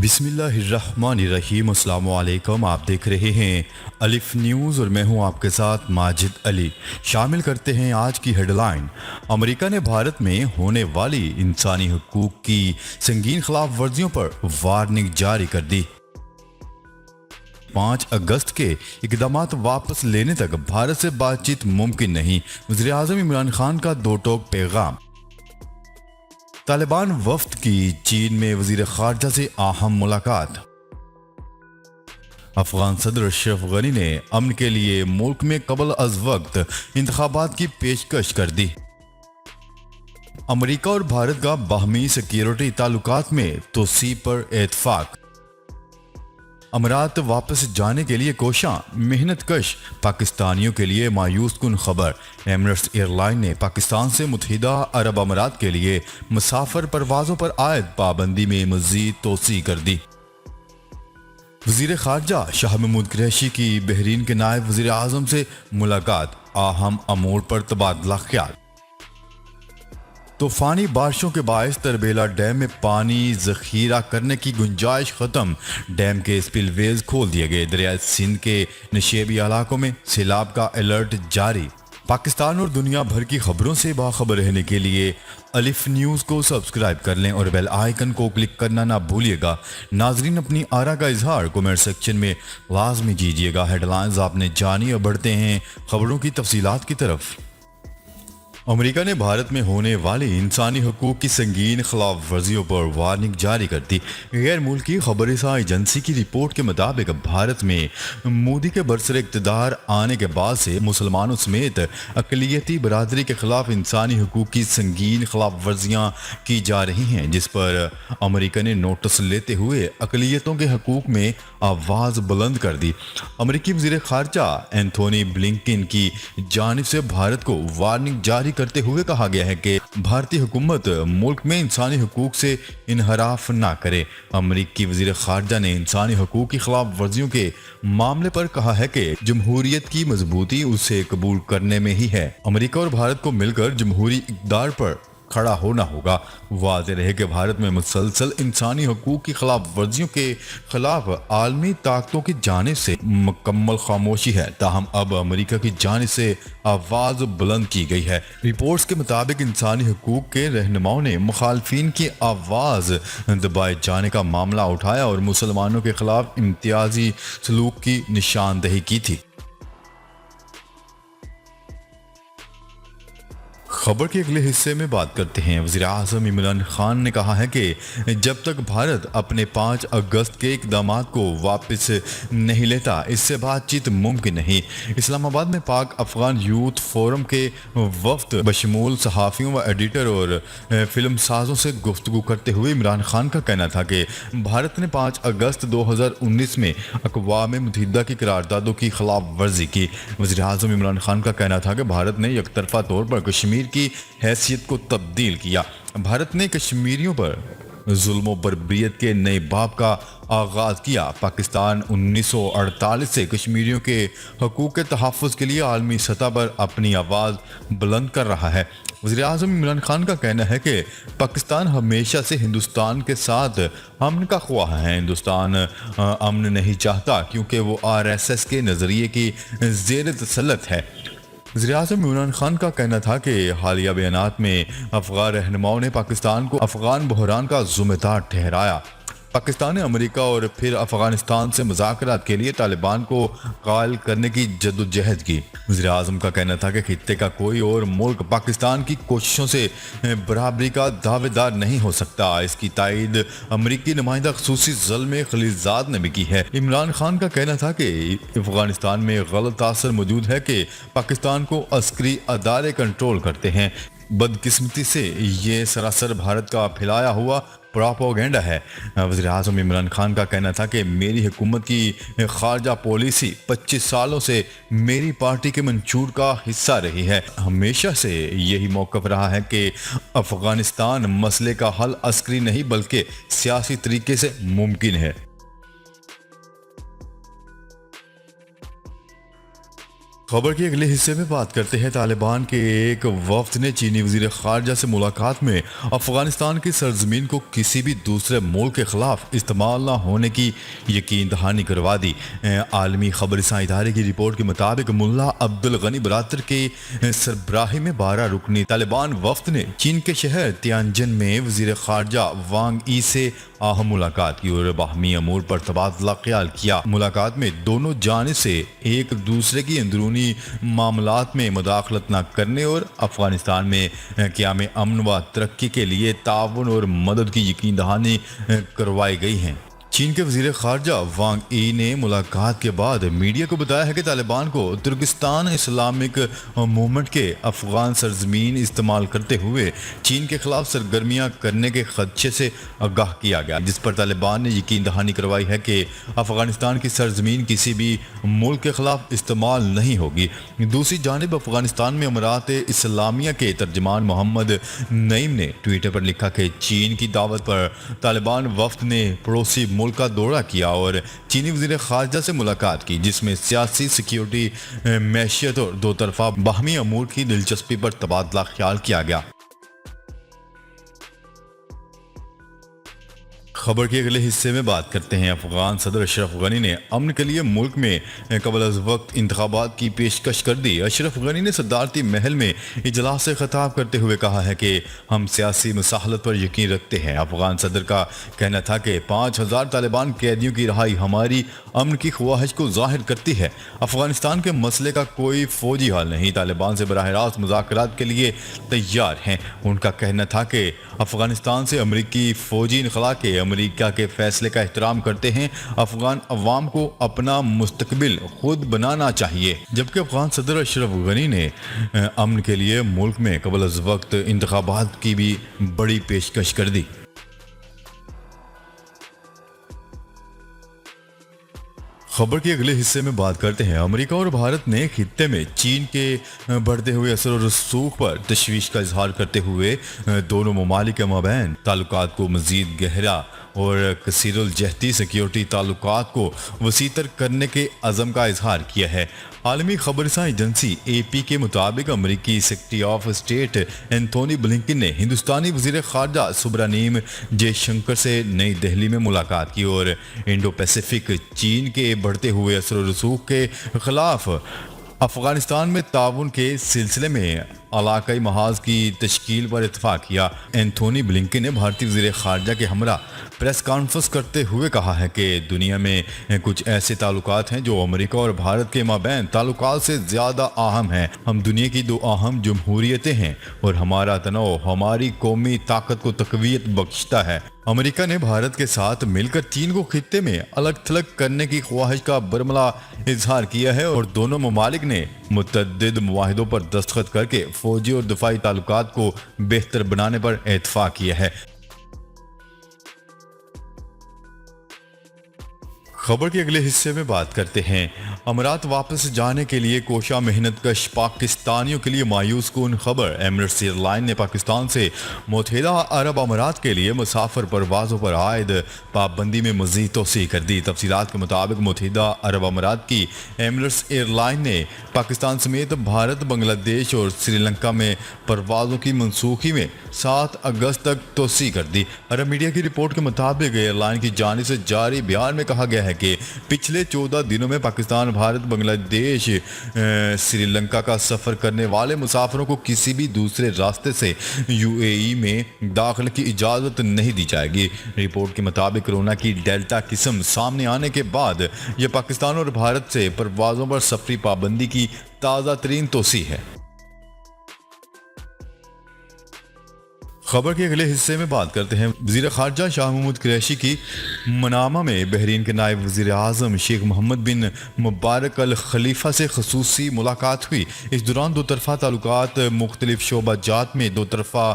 بسم اللہ الرحمن الرحیم۔ السلام علیکم، آپ دیکھ رہے ہیں الف نیوز اور میں ہوں آپ کے ساتھ ماجد علی۔ شامل کرتے ہیں آج کی ہیڈ لائن۔ امریکہ نے بھارت میں ہونے والی انسانی حقوق کی سنگین خلاف ورزیوں پر وارننگ جاری کر دی۔ 5 اگست کے اقدامات واپس لینے تک بھارت سے بات چیت ممکن نہیں، وزیر اعظم عمران خان کا دو ٹوک پیغام۔ طالبان وفد کی چین میں وزیر خارجہ سے اہم ملاقات۔ افغان صدر اشرف غنی نے امن کے لیے ملک میں قبل از وقت انتخابات کی پیشکش کر دی۔ امریکہ اور بھارت کا باہمی سیکیورٹی تعلقات میں توسیع پر اتفاق۔ امارات واپس جانے کے لیے کوشاں، محنت کش پاکستانیوں کے لیے مایوس کن خبر۔ ایمریٹس ایئر لائن نے پاکستان سے متحدہ عرب امارات کے لیے مسافر پروازوں پر عائد پابندی میں مزید توسیع کر دی۔ وزیر خارجہ شاہ محمود قریشی کی بحرین کے نائب وزیر اعظم سے ملاقات، اہم امور پر تبادلہ خیال۔ طوفانی بارشوں کے باعث تربیلا ڈیم میں پانی ذخیرہ کرنے کی گنجائش ختم، ڈیم کے سپل ویز کھول دیے گئے۔ دریائے سندھ کے نشیبی علاقوں میں سیلاب کا الرٹ جاری۔ پاکستان اور دنیا بھر کی خبروں سے باخبر رہنے کے لیے الف نیوز کو سبسکرائب کر لیں اور بیل آئیکن کو کلک کرنا نہ بھولیے گا۔ ناظرین، اپنی آراء کا اظہار کمنٹ سیکشن میں لازمی کیجیے گا۔ ہیڈ لائنز آپ نے جانی، اور بڑھتے ہیں خبروں کی تفصیلات کی طرف۔ امریکہ نے بھارت میں ہونے والی انسانی حقوق کی سنگین خلاف ورزیوں پر وارننگ جاری کر دی۔ غیر ملکی خبر رساں ایجنسی کی رپورٹ کے مطابق بھارت میں مودی کے برسر اقتدار آنے کے بعد سے مسلمانوں سمیت اقلیتی برادری کے خلاف انسانی حقوق کی سنگین خلاف ورزیاں کی جا رہی ہیں، جس پر امریکہ نے نوٹس لیتے ہوئے اقلیتوں کے حقوق میں آواز بلند کر دی۔ امریکی وزیر خارجہ اینتھونی بلنکن کی جانب سے بھارت کو وارننگ جاری کرتے ہوئے کہا گیا ہے کہ بھارتی حکومت ملک میں انسانی حقوق سے انحراف نہ کرے۔ امریکی وزیر خارجہ نے انسانی حقوق کی خلاف ورزیوں کے معاملے پر کہا ہے کہ جمہوریت کی مضبوطی اسے قبول کرنے میں ہی ہے۔ امریکہ اور بھارت کو مل کر جمہوری اقدار پر کھڑا ہونا ہوگا۔ واضح رہے کہ بھارت میں مسلسل انسانی حقوق کی خلاف ورزیوں کے خلاف عالمی طاقتوں کی جانب سے مکمل خاموشی ہے، تاہم اب امریکہ کی جانب سے آواز بلند کی گئی ہے۔ رپورٹس کے مطابق انسانی حقوق کے رہنماؤں نے مخالفین کی آواز دبائے جانے کا معاملہ اٹھایا اور مسلمانوں کے خلاف امتیازی سلوک کی نشاندہی کی تھی۔ خبر کے اگلے حصے میں بات کرتے ہیں۔ وزیر اعظم عمران خان نے کہا ہے کہ جب تک بھارت اپنے 5 اگست کے اقدامات کو واپس نہیں لیتا، اس سے بات چیت ممکن نہیں۔ اسلام آباد میں پاک افغان یوتھ فورم کے وفد بشمول صحافیوں و ایڈیٹر اور فلم سازوں سے گفتگو کرتے ہوئے عمران خان کا کہنا تھا کہ بھارت نے 5 اگست 2019 میں اقوام متحدہ کی قراردادوں کی خلاف ورزی کی۔ وزیر اعظم عمران خان کا کہنا تھا کہ بھارت نے یک طرفہ طور پر کشمیر کی حیثیت کو تبدیل کیا۔ بھارت نے کشمیریوں پر ظلم و بربریت کے نئے باب کا آغاز کیا۔ پاکستان 1948 سے کشمیریوں کے حقوق کے تحفظ کے لیے عالمی سطح پر اپنی آواز بلند کر رہا ہے۔ وزیر اعظم عمران خان کا کہنا ہے کہ پاکستان ہمیشہ سے ہندوستان کے ساتھ امن کا خواہاں ہے۔ ہندوستان امن نہیں چاہتا کیونکہ وہ RSS کے نظریے کی زیر تسلط ہے۔ وزیر اعظم عمران خان کا کہنا تھا کہ حالیہ بیانات میں افغان رہنماؤں نے پاکستان کو افغان بحران کا ذمہ دار ٹھہرایا۔ پاکستان نے امریکہ اور پھر افغانستان سے مذاکرات کے لیے طالبان کو قائل کرنے کی جدوجہد کی۔ وزیر اعظم کا کہنا تھا کہ خطے کا کوئی اور ملک پاکستان کی کوششوں سے برابری کا دعوے دار نہیں ہو سکتا۔ اس کی تائید امریکی نمائندہ خصوصی زلمے خلیلزاد نے بھی کی ہے۔ عمران خان کا کہنا تھا کہ افغانستان میں غلط تاثر موجود ہے کہ پاکستان کو عسکری ادارے کنٹرول کرتے ہیں۔ بدقسمتی سے یہ سراسر بھارت کا پھیلایا ہوا پراپوگینڈا ہے۔ وزیر اعظم عمران خان کا کہنا تھا کہ میری حکومت کی خارجہ پالیسی 25 سالوں سے میری پارٹی کے منشور کا حصہ رہی ہے۔ ہمیشہ سے یہی موقف رہا ہے کہ افغانستان مسئلے کا حل عسکری نہیں بلکہ سیاسی طریقے سے ممکن ہے۔ خبر کے اگلے حصے میں بات کرتے ہیں طالبان کے ایک وفد نے چینی وزیر خارجہ سے ملاقات میں افغانستان کی سرزمین کو کسی بھی دوسرے ملک کے خلاف استعمال نہ ہونے کی یقین دہانی کروا دی۔ عالمی خبر رساں ادارے کی رپورٹ کے مطابق ملا عبدالغنی برادر کے سربراہی میں 12 رکنی طالبان وفد نے چین کے شہر تیانجن میں وزیر خارجہ وانگ ای سے اہم ملاقات کی اور باہمی امور پر تبادلہ خیال کیا۔ ملاقات میں دونوں جانب سے ایک دوسرے کی اندرونی معاملات میں مداخلت نہ کرنے اور افغانستان میں قیام امن و ترقی کے لیے تعاون اور مدد کی یقین دہانی کروائی گئی ہیں۔ چین کے وزیر خارجہ وانگ ای نے ملاقات کے بعد میڈیا کو بتایا ہے کہ طالبان کو ترکستان اسلامک موومنٹ کے افغان سرزمین استعمال کرتے ہوئے چین کے خلاف سرگرمیاں کرنے کے خدشے سے آگاہ کیا گیا، جس پر طالبان نے یقین دہانی کروائی ہے کہ افغانستان کی سرزمین کسی بھی ملک کے خلاف استعمال نہیں ہوگی۔ دوسری جانب افغانستان میں امارات اسلامیہ کے ترجمان محمد نعیم نے ٹویٹر پر لکھا کہ چین کی دعوت پر طالبان وفد نے پڑوسی ملک کا دورہ کیا اور چینی وزیر خارجہ سے ملاقات کی، جس میں سیاسی، سیکیورٹی، معیشت اور دو طرفہ باہمی امور کی دلچسپی پر تبادلہ خیال کیا گیا۔ خبر کے اگلے حصے میں بات کرتے ہیں افغان صدر اشرف غنی نے امن کے لیے ملک میں قبل از وقت انتخابات کی پیشکش کر دی۔ اشرف غنی نے صدارتی محل میں اجلاس سے خطاب کرتے ہوئے کہا ہے کہ ہم سیاسی مصالحت پر یقین رکھتے ہیں۔ افغان صدر کا کہنا تھا کہ 5000 طالبان قیدیوں کی رہائی ہماری امن کی خواہش کو ظاہر کرتی ہے۔ افغانستان کے مسئلے کا کوئی فوجی حل نہیں، طالبان سے براہ راست مذاکرات کے لیے تیار ہیں۔ ان کا کہنا تھا کہ افغانستان سے امریکی فوجی انخلا کے امریکہ کے فیصلے کا احترام کرتے ہیں۔ افغان عوام کو اپنا مستقبل خود بنانا چاہیے۔ جبکہ افغان صدر اشرف غنی نے امن کے لیے ملک میں قبل از وقت انتخابات کی بھی بڑی پیشکش کر دی۔ خبر کے اگلے حصے میں بات کرتے ہیں امریکہ اور بھارت نے خطے میں چین کے بڑھتے ہوئے اثر و رسوخ پر تشویش کا اظہار کرتے ہوئے دونوں ممالک کے مابین تعلقات کو مزید گہرا اور کثیر الجہتی سیکیورٹی تعلقات کو وسیع تر کرنے کے عزم کا اظہار کیا ہے۔ عالمی خبر رساں ایجنسی اے پی کے مطابق امریکی secretary of state Anthony Blinken نے ہندوستانی وزیر خارجہ سبرانیم جے شنکر سے نئی دہلی میں ملاقات کی اور انڈو پیسیفک چین کے بڑھتے ہوئے اثر و رسوخ کے خلاف افغانستان میں تعاون کے سلسلے میں علاقائی محاذ کی تشکیل پر اتفاق کیا۔ اینتھونی بلنکن نے بھارتی وزیر خارجہ کے ہمراہ پریس کانفرنس کرتے ہوئے کہا ہے کہ دنیا میں کچھ ایسے تعلقات ہیں جو امریکہ اور بھارت کے مابین تعلقات سے زیادہ اہم ہیں۔ ہم دنیا کی دو اہم جمہوریتیں ہیں اور ہمارا تنوع ہماری قومی طاقت کو تقویت بخشتا ہے۔ امریکہ نے بھارت کے ساتھ مل کر چین کو خطے میں الگ تھلگ کرنے کی خواہش کا برملا اظہار کیا ہے اور دونوں ممالک نے متعدد معاہدوں پر دستخط کر کے فوجی اور دفاعی تعلقات کو بہتر بنانے پر اتفاق کیا ہے۔ خبر کے اگلے حصے میں بات کرتے ہیں امارات واپس جانے کے لیے کوشاں محنت کش پاکستانیوں کے لیے مایوس کن خبر۔ ایمریٹس ایئر لائن نے پاکستان سے متحدہ عرب امارات کے لیے مسافر پروازوں پر عائد پابندی میں مزید توسیع کر دی۔ تفصیلات کے مطابق متحدہ عرب امارات کی ایمریٹس ایئر لائن نے پاکستان سمیت بھارت، بنگلہ دیش اور سری لنکا میں پروازوں کی منسوخی میں 7 اگست تک توسیع کر دی۔ عرب میڈیا کی رپورٹ کے مطابق ایئر لائن کی جانب سے جاری بیان میں کہا گیا ہے کہ پچھلے 14 دنوں میں پاکستان، بھارت، بنگلہ دیش، سری لنکا کا سفر کرنے والے مسافروں کو کسی بھی دوسرے راستے سے یو اے ای میں داخلے کی اجازت نہیں دی جائے گی۔ رپورٹ کے مطابق کورونا کی ڈیلٹا قسم سامنے آنے کے بعد یہ پاکستان اور بھارت سے پروازوں پر سفری پابندی کی تازہ ترین توسیع ہے۔ خبر کے اگلے حصے میں بات کرتے ہیں وزیر خارجہ شاہ محمود قریشی کی منامہ میں بحرین کے نائب وزیر اعظم شیخ محمد بن مبارک الخلیفہ سے خصوصی ملاقات ہوئی۔ اس دوران دو طرفہ تعلقات، مختلف شعبہ جات میں دو طرفہ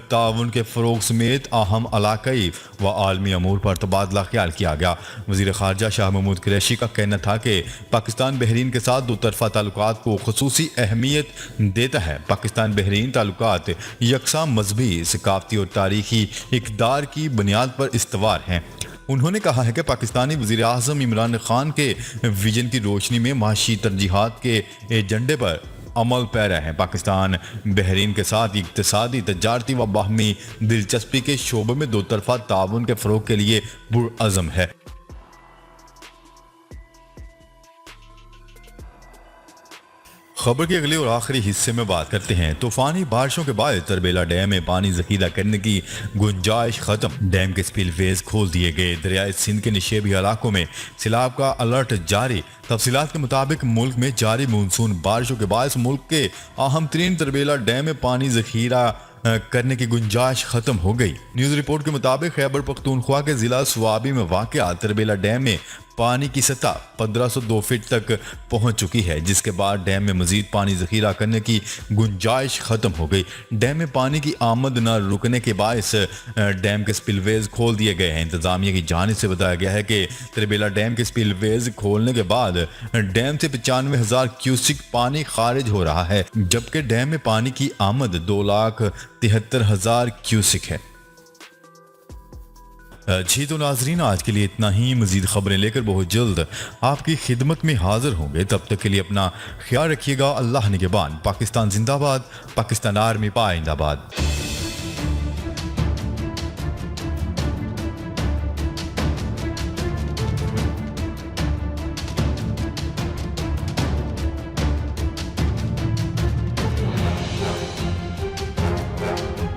تعاون کے فروغ سمیت اہم علاقائی و عالمی امور پر تبادلہ خیال کیا گیا۔ وزیر خارجہ شاہ محمود قریشی کا کہنا تھا کہ پاکستان بحرین کے ساتھ دو طرفہ تعلقات کو خصوصی اہمیت دیتا ہے۔ پاکستان بحرین تعلقات یکساں مذہبی، ثقافتی اور تاریخی اقدار کی بنیاد پر استوار ہیں۔ انہوں نے کہا ہے کہ پاکستانی وزیر اعظم عمران خان کے ویژن کی روشنی میں معاشی ترجیحات کے ایجنڈے پر عمل پیرا ہے۔ پاکستان بحرین کے ساتھ اقتصادی، تجارتی و باہمی دلچسپی کے شعبے میں دو طرفہ تعاون کے فروغ کے لیے پرعزم ہے۔ خبر کے اگلے اور آخری حصے میں بات کرتے ہیں۔ طوفانی بارشوں کے بعد تربیلا ڈیم میں پانی ذخیرہ کرنے کی گنجائش ختم، ڈیم کے سپل ویز کھول دیے گئے۔ دریائے سندھ کے نشیبی علاقوں میں سیلاب کا الرٹ جاری۔ تفصیلات کے مطابق ملک میں جاری مونسون بارشوں کے باعث ملک کے اہم ترین تربیلا ڈیم میں پانی ذخیرہ کرنے کی گنجائش ختم ہو گئی۔ نیوز رپورٹ کے مطابق خیبر پختونخوا کے ضلع صوابی میں واقع تربیلا ڈیم میں پانی کی سطح 1502 فٹ تک پہنچ چکی ہے، جس کے بعد ڈیم میں مزید پانی ذخیرہ کرنے کی گنجائش ختم ہو گئی۔ ڈیم میں پانی کی آمد نہ رکنے کے باعث ڈیم کے سپل ویز کھول دیے گئے ہیں۔ انتظامیہ کی جانب سے بتایا گیا ہے کہ تربیلا ڈیم کے سپل ویز کھولنے کے بعد ڈیم سے 95,000 کیوسک پانی خارج ہو رہا ہے، جبکہ ڈیم میں پانی کی آمد 2,73,000 کیوسک ہے۔ جی تو ناظرین، آج کے لیے اتنا ہی۔ مزید خبریں لے کر بہت جلد آپ کی خدمت میں حاضر ہوں گے۔ تب تک کے لیے اپنا خیال رکھیے گا۔ اللہ نگہبان۔ پاکستان زندہ باد، پاکستان آرمی پائندہ باد۔